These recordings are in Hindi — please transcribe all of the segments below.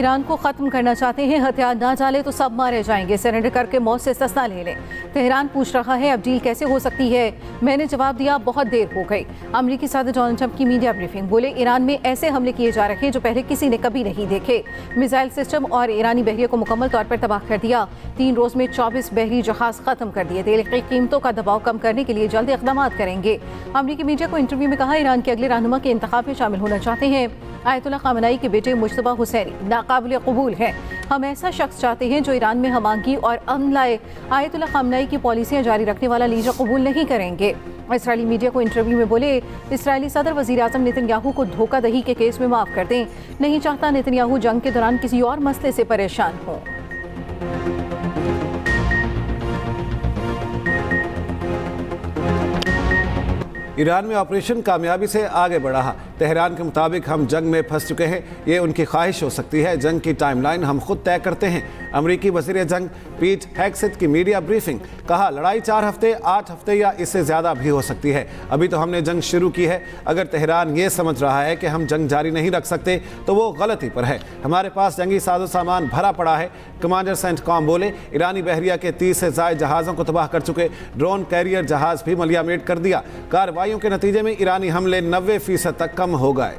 ईरान को ख़त्म करना चाहते हैं, हथियार ना डाले तो सब मारे जाएंगे, सरेंडर करके मौत से इस्तिस्ना ले लें। तेहरान पूछ रहा है अब डील कैसे हो सकती है। मैंने जवाब दिया बहुत देर हो गई। अमेरिकी सदर डोनाल्ड ट्रंप की मीडिया ब्रीफिंग, बोले ईरान में ऐसे हमले किए जा रहे हैं जो पहले किसी ने कभी नहीं देखे। मिसाइल सिस्टम और ईरानी बहरिया को मुकम्मल तौर पर तबाह कर दिया। 3 रोज में 24 बहरी जहाज खत्म कर दिए। तेल की कीमतों का दबाव कम करने के लिए जल्द इक़दाम करेंगे। अमेरिकी मीडिया को इंटरव्यू में कहा ईरान के अगले रहनुमा के इंतखाब में शामिल होना चाहते हैं। आयतुल्लाह ख़ामेनी के बेटे मुश्तबा हुसैनी नाकाबिल कबूल है। हम ऐसा शख्स चाहते हैं जो ईरान में हमागी और अमन लाए। आयतुल्लाह ख़ामेनी की पॉलिसियाँ जारी रखने वाला लीडर कबूल नहीं करेंगे। इसराइली मीडिया को इंटरव्यू में बोले इसराइली सदर वज़ीर आज़म नेतन्याहू को धोखाधड़ी के केस में माफ़ कर दें। नहीं चाहता नेतन्याहू जंग के दौरान किसी और मसले से परेशान हो। ईरान में ऑपरेशन कामयाबी से आगे बढ़ा। तेहरान के मुताबिक हम जंग में फंस चुके हैं, ये उनकी ख्वाहिश हो सकती है। जंग की टाइमलाइन हम खुद तय करते हैं। अमरीकी वज़ीर जंग पीट हेग्सेथ की मीडिया ब्रीफिंग, कहा लड़ाई 4 हफ्ते 8 हफ्ते या इससे ज़्यादा भी हो सकती है। अभी तो हमने जंग शुरू की है। अगर तेहरान ये समझ रहा है कि हम जंग जारी नहीं रख सकते तो वो गलती पर है। हमारे पास जंगी साजो सामान भरा पड़ा है। कमांडर सेंटकॉम बोले ईरानी बहरिया के 30 से ज़ायद जहाज़ों को तबाह कर चुके। ड्रोन कैरियर जहाज़ भी मलियामेट कर दिया। कार्रवाइयों के नतीजे में ईरानी हमले 90% तक कम हो गए।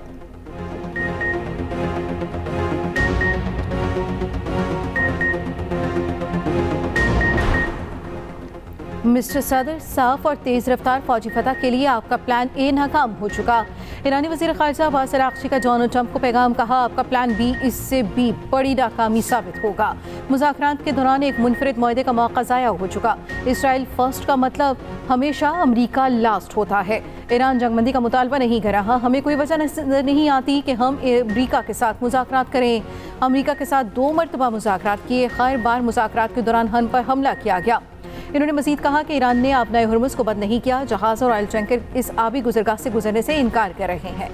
मिस्टर सदर, साफ और तेज़ रफ्तार फौजी फतह के लिए आपका प्लान ए नाकाम हो चुका। ईरानी वज़ीर ख़ारिजा अब्बास अराग़ची का डोनाल्ड ट्रंप को पैगाम, कहा आपका प्लान बी इससे भी बड़ी नाकामी साबित होगा। मुज़ाकरात के दौरान एक मुनफरिद मुआहदे का मौका ज़ाया हो चुका। इसराइल फर्स्ट का मतलब हमेशा अमरीका लास्ट होता है। ईरान जंगबंदी का मुतालबा नहीं कर रहा। हमें कोई वजह नज़र नहीं आती कि हम अमरीका के साथ मुज़ाकरात करें। अमरीका के साथ 2 मरतबा मुज़ाकरात किए। हर बार मुज़ाकरात के दौरान हम पर हमला किया गया। इन्होंने मजीद कहा कि ईरान ने आबनाए हुर्मुज़ को बंद नहीं किया। जहाज़ और ऑयल टैंकर इस आबी गुजरगाह से गुजरने से इनकार कर रहे हैं।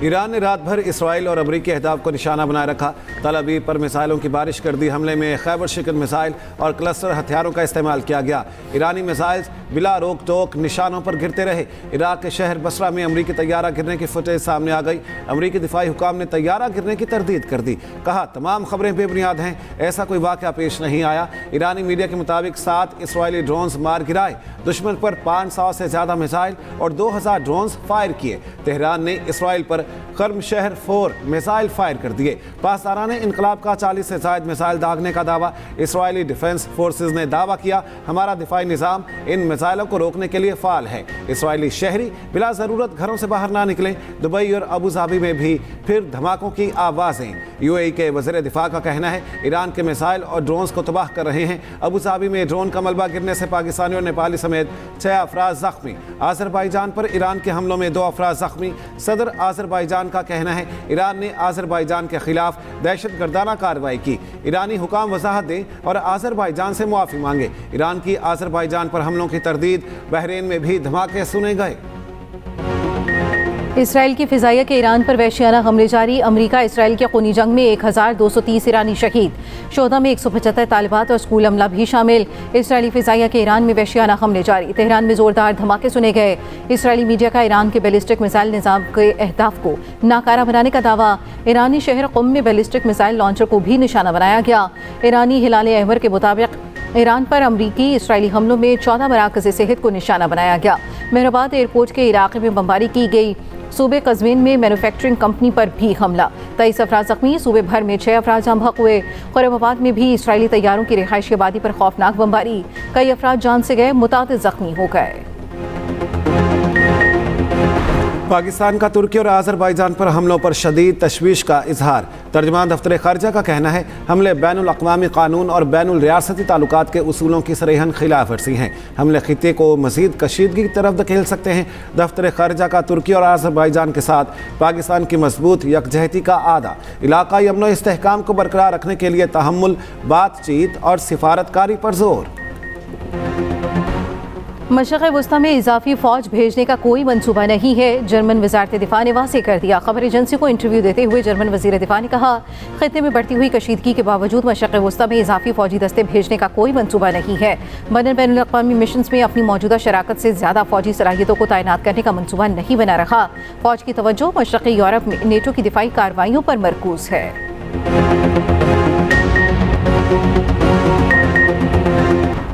ईरान ने रात भर इसराइल और अमरीकी अहदाफ को निशाना बनाए रखा। तल अवीव पर मिसाइलों की बारिश कर दी। हमले में खैबर शिकन मिसाइल और क्लस्टर हथियारों का इस्तेमाल किया गया। ईरानी मिसाइल्स बिला रोक टोक निशानों पर गिरते रहे। इराक के शहर बसरा में अमरीकी तैयारा गिरने की फुटेज सामने आ गई। अमरीकी दिफाई हुकाम ने तैयारा गिरने की तरदीद कर दी। कहा तमाम खबरें बेबुनियाद हैं, ऐसा कोई वाक़या पेश नहीं आया। ईरानी मीडिया के मुताबिक 7 इसराइली ड्रोन्स मार गिराए। दुश्मन पर 500 से ज़्यादा मिसाइल और 2000 ड्रोन्स फायर किए। तेहरान ने इसराइल पर कर्म शहर 4 मिसाइल फायर कर दिए। पासदाराने इनकलाब का 40 से ज़ायद मिसाइल दागने का दावा। इसराइली डिफेंस फोर्सेज ने दावा किया हमारा दिफाई निज़ाम इन मिसाइलों को रोकने के लिए फ़ाल है। इसराइली शहरी बिला ज़रूरत घरों से बाहर ना निकलें। दुबई और अबू धाबी में भी फिर धमाकों की आवाज़ें। यूएई के वज़ीर दिफा का कहना है ईरान के मिसाइल और ड्रोन्स को तबाह कर रहे हैं। अबू धाबी में ड्रोन का मलबा गिरने से पाकिस्तानी और नेपाली समेत 6 अफराद ज़ख्मी। आज़रबाईजान पर ईरान के हमलों में 2 अफराद ज़ख्मी। सदर आज़रबाईजान का कहना है ईरान ने आज़रबाईजान के खिलाफ दहशतगर्दाना कार्रवाई की। ईरानी हुकाम वजाहत दें और आज़रबाईजान से मुआफ़ी मांगे। ईरान की आज़रबाईजान पर हमलों की तरदीद। बहरीन में भी धमाके सुने गए। इसराइल की फ़िज़ाइया के ईरान पर वहशियाना हमले जारी। अमरीका इसराइल के खूनी जंग में 1230 ईरानी शहीद। शोधा में 175 तालिबात और स्कूल अमला भी शामिल। इसराइली फ़िज़ाइया के ईरान में वहशियाना हमले जारी। तेहरान में ज़ोरदार धमाके सुने गए। इसराइली मीडिया का ईरान के बैलिस्टिक मिसाइल निज़ाम के अहदाफ को नाकारा बनाने का दावा। ईरानी शहर क़ुम में बैलिस्टिक मिसाइल लॉन्चर को भी निशाना बनाया गया। ईरानी हिलाल अहमर के मुताबिक ईरान पर अमरीकी इसराइली हमलों में 14 मराकज़ सेहत को निशाना बनाया गया। मेहराबाद एयरपोर्ट के इलाके में बमबारी की गई। सूबे कज़वीन में मैन्युफैक्चरिंग कंपनी पर भी हमला। 23 अफराद ज़ख्मी। सूबे भर में 6 अफराद जम बहक हुए। खुरमाबाद में भी इसराइली तैयारों की रिहायशी आबादी पर खौफनाक बमबारी। कई अफराद जान से गए, मुतादिद ज़ख्मी हो गए। पाकिस्तान का तुर्की और आज़रबाईजान पर हमलों पर शदीद तशवीश का इजहार। तर्जुमान दफ्तर खारजा का कहना है हमले बैनुल अक़वामी कानून और बैनुल रियासती ताल्लुकात के उसूलों की सरेहन खिलाफ वर्जी हैं। हमले खित्ते को मज़ीद कशीदगी की तरफ धकेल सकते हैं। दफ्तर खारजा का तुर्की और आज़रबाईजान के साथ पाकिस्तान की मजबूत यकजहती का आदा। इलाकाई अमन व इस्तेहकाम को बरकरार रखने के लिए तहम्मुल, बातचीत और सिफारतकारी पर जोर। मशरक़ वस्ता में इजाफी फ़ौज भेजने का कोई मंसूबा नहीं है। जर्मन वज़ारत दिफ़ा ने वाज़ेह कर दिया। खबर एजेंसी को इंटरव्यू देते हुए जर्मन वज़ीर दिफ़ा ने कहा ख़ित्ते में बढ़ती हुई कशीदगी के बावजूद मशरक़ वस्ता में इजाफी फ़ौजी दस्ते भेजने का कोई मंसूबा नहीं है। बैनुल अक़वामी मिशन में अपनी मौजूदा शराकत से ज़्यादा फ़ौजी सलाहियतों को तैनात करने का मंसूबा नहीं बना रहा। फ़ौज की तवज्जो मशरक़ी यूरोप में नेटो की दिफाई कार्रवाइयों पर मरकूज़ है।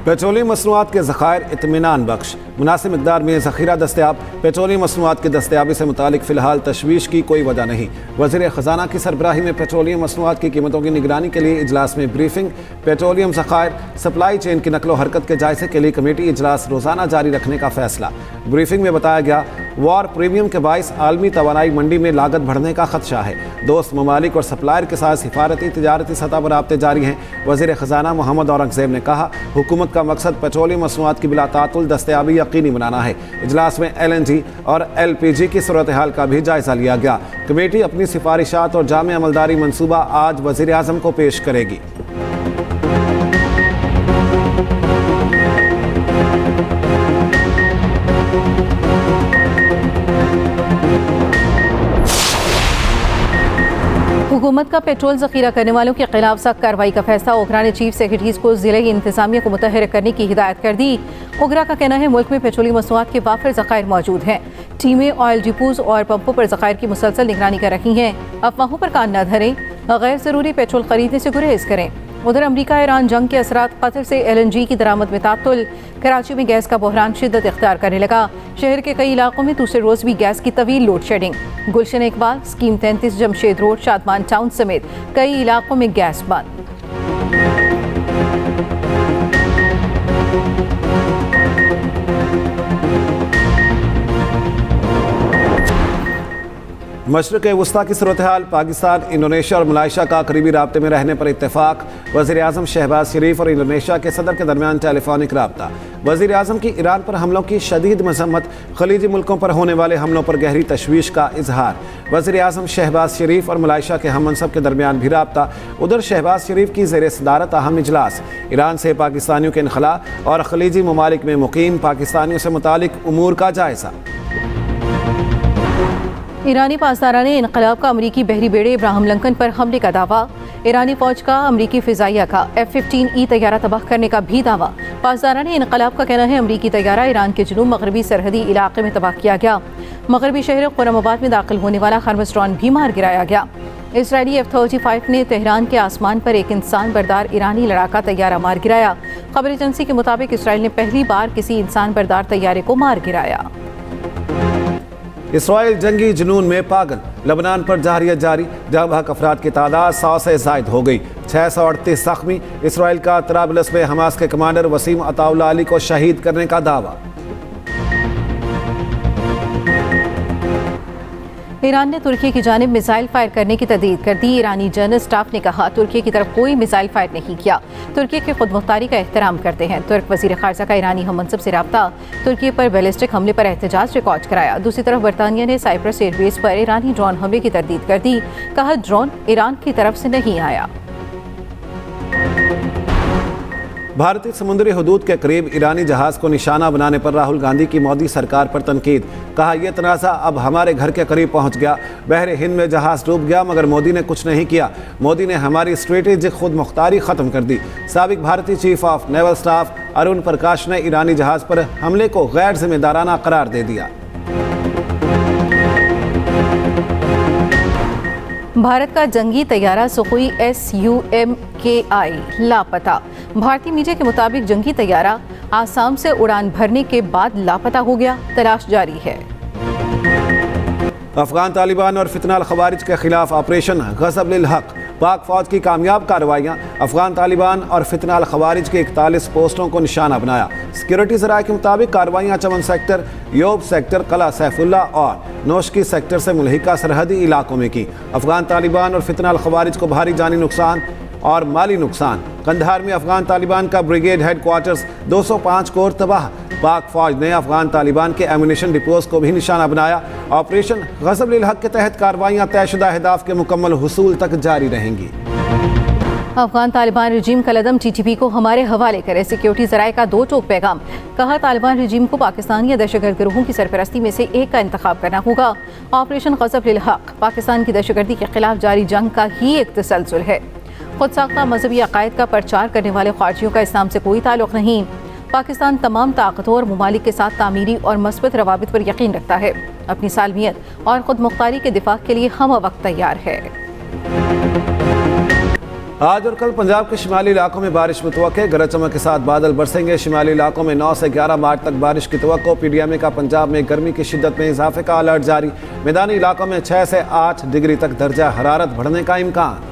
पेट्रोलियम मसनूआत के ज़खायर इत्मीनान बख्श, मुनासिब मिकदार में ज़ख़ीरा दस्तयाब। पेट्रोलियम मसनूआत की दस्तयाबी से मुतालिक फ़िलहाल तशवीश की कोई वजह नहीं। वज़ीर ख़जाना की सरबराही में पेट्रोलियम मसनूआत की कीमतों की निगरानी के लिए इजलास में ब्रीफिंग। पेट्रोलियम ज़खायर सप्लाई चेन की नकलो हरकत के जायजे के लिए कमेटी इजलास रोज़ाना जारी रखने का फैसला। ब्रीफिंग में बताया गया, वॉर प्रीमियम के बाइस आलमी तवानाई मंडी में लागत बढ़ने का खदशा है। दोस्त ममालिक और सप्लायर के साथ सिफारती तजारती सतह पर राब्ते जारी हैं। वज़ीर ख़जाना मोहम्मद औरंगज़ेब ने कहा, हुकूमत का मकसद पेट्रोलियम मसनूआत की बिलातातुल दस्तयाबी यकीनी बनाना है। इजलास में LNG और LPG की सूरत हाल का भी जायजा लिया गया। कमेटी अपनी सिफारिशात और जामे अमलदारी मनसूबा आज वज़ीर आज़म को पेश करेगी। हुकूमत का पेट्रोल जखीरा करने वालों के खिलाफ सख्त कार्रवाई का फैसला। ओगरा ने चीफ सेक्रेटरीज को जिले की इंतजामिया को मुतहर्रिक करने की हिदायत कर दी। ओगरा का कहना है, मुल्क में पेट्रोलियम मसनूआत के वाफिर ज़खायर मौजूद हैं। टीमें ऑयल डिपोज और पंपों पर ज़खायर की मुसलसल निगरानी कर रही हैं। अफवाहों पर कान न धरें, गैर ज़रूरी पेट्रोल खरीदने से गुरेज करें। उधर अमरीका ईरान जंग के असरात, कतर से LNG की दरामद में तातुल। कराची में गैस का बहरान शिद्दत इख्तियार करने लगा। शहर के कई इलाकों में दूसरे रोज़ भी गैस की तवील load shedding. Gulshan Iqbal, scheme 33, Jamshed road, Shadman town समेत कई इलाकों में गैस बंद। मशरिक़ वस्ता की सूरत हाल, पाकिस्तान, इंडोनेशिया और मलाइशिया का करीबी राब्ते में रहने पर इत्तेफाक। वज़ीर आज़म शहबाज शरीफ और इंडोनेशिया के सदर के दरमियान टेलीफोनिक राब्ता। वज़ीर आज़म की ईरान पर हमलों की शदीद मजम्मत, खलीजी मुल्कों पर होने वाले हमलों पर गहरी तशवीश का इजहार। वज़ीर आज़म शहबाज शरीफ और मलाइशिया के हम मनसब के दरमियान भी राब्ता। उधर शहबाज शरीफ की ज़ेर सदारत अहम इजलास। ईरान से पाकिस्तानियों के इनखला और खलीजी ममालिक में मुकीम पाकिस्तानियों से मुतालिक उमूर का जायज़ा। ईरानी पासदाराने इनकलाब का अमरीकी बहरी बेड़े इब्राहिम लिंकन पर हमले का दावा। ईरानी फौज का अमरीकी फ़िज़ाइया का F-15E तैयारा तबाह करने का भी दावा। पासदाराने इनकलाब का कहना है, अमरीकी तैयारा ईरान के जुनूब मगरबी सरहदी इलाके में तबाह किया गया। मगरबी शहर खुरमाबाद में दाखिल होने वाला खरमस ड्रोन भी मार गिराया गया। इसराइली F-35 ने तेहरान के आसमान पर एक इंसान बरदार ईरानी लड़ाका तैयारा मार गिराया। खबर एजेंसी के मुताबिक इसराइल ने पहली बार किसी इंसान बरदार तैयारे को मार गिराया। इसराइल जंगी जुनून में पागल, लबनान पर जारियत जारी। जहाँ बहक अफराद की तादाद 100 से जायद हो गई। 638 जख्मी। इसराइल का तराबलस में हमास के कमांडर वसीम अताउल्लाह अली को शहीद करने का दावा। ईरान ने तुर्की की जानिब मिसाइल फायर करने की तदीद कर दी। ईरानी जनरल स्टाफ ने कहा, तुर्की की तरफ कोई मिसाइल फायर नहीं किया। तुर्की की खुद मुख्तारी का एहतराम करते हैं। तुर्क वज़ीर ख़ारजा का ईरानी हम मनसब से रब्ता। तुर्की पर बैलिस्टिक हमले पर एहतजाज रिकॉर्ड कराया। दूसरी तरफ बरतानिया ने साइप्रस एयरबेस पर ईरानी ड्रोन हमले की तरदीद कर दी। कहा, ड्रोन ईरान की तरफ से नहीं आया। भारतीय समुद्री हदूद के करीब ईरानी जहाज़ को निशाना बनाने पर राहुल गांधी की मोदी सरकार पर तनकीद। कहा, यह तनाज़ा अब हमारे घर के करीब पहुंच गया। बहरे हिंद में जहाज़ डूब गया मगर मोदी ने कुछ नहीं किया। मोदी ने हमारी स्ट्रेटेजिक खुद मुख्तारी ख़त्म कर दी। साबिक भारतीय chief of naval staff Arun Prakash ने ईरानी जहाज़ पर हमले को गैर जिम्मेदाराना करार दे दिया। भारत का जंगी तैयारा सुखोई SUMKI लापता। भारतीय मीडिया के मुताबिक जंगी तैयारा आसाम से उड़ान भरने के बाद लापता हो गया। तलाश जारी है। अफगान तालिबान और फितना अल खवारिज के खिलाफ ऑपरेशन गज़ब लिल हक। पाक फौज की कामयाब कार्रवाइयाँ। अफगान तालिबान और फितना अल खवारिज के 41 पोस्टों को निशाना बनाया। सिक्योरिटी ज़राए के मुताबिक कार्रवाइयाँ चमन सेक्टर, योब सेक्टर, कला सैफुल्ला और नौशकी सेक्टर से मुल्हिका सरहदी इलाकों में की। अफगान तालिबान और फितना अल खवारिज को भारी जानी नुकसान और माली नुकसान। कंधार में अफगान तालिबान का ब्रिगेड हेडक्वार्टर्स 205 कोर तबाह। पाक फौज ने अफगान तालिबान के एमुनिशन डिपोज को भी निशाना बनाया। ऑपरेशन गज़ब लिल हक के तहत कार्रवाइयाँ तयशुदा अहदाफ के मुकम्मल हुसूल तक जारी रहेंगी। अफगान तालिबान रजीम का लदम TTP को हमारे हवाले करे। सिक्योरिटी ज़राए का 2 टोक पैगाम। कहा, तालिबान रजीम को पाकिस्तानी या दहशतगर्द गिरोहों की सरपरस्ती में से एक का इंतखाब करना होगा। ऑपरेशन गज़ब लिल हक पाकिस्तान की दहशतगर्दी के खिलाफ जारी जंग का ही एक तसलसल है। खुद साख्ता मजहबी अकायद का प्रचार करने वाले ख्वारिजियों का इस्लाम से कोई ताल्लुक़ नहीं। पाकिस्तान तमाम ताकतवर ममालिक के साथ तामीरी और मस्बत रवाबित पर यकीन रखता है। अपनी सालमियत और खुद मुख्तारी के दिफा के लिए हम वक्त तैयार है। आज और कल पंजाब के शिमाली इलाकों में बारिश मुतवक्के, गरज चमक के साथ बादल बरसेंगे। शिमाली इलाकों में 9 से 11 मार्च तक बारिश की तवक्को। पीडीएमए का पंजाब में गर्मी की शिद्दत में इजाफे का अलर्ट जारी। मैदानी इलाकों में 6 से 8 डिग्री तक दर्जा हरारत बढ़ने का इम्कान।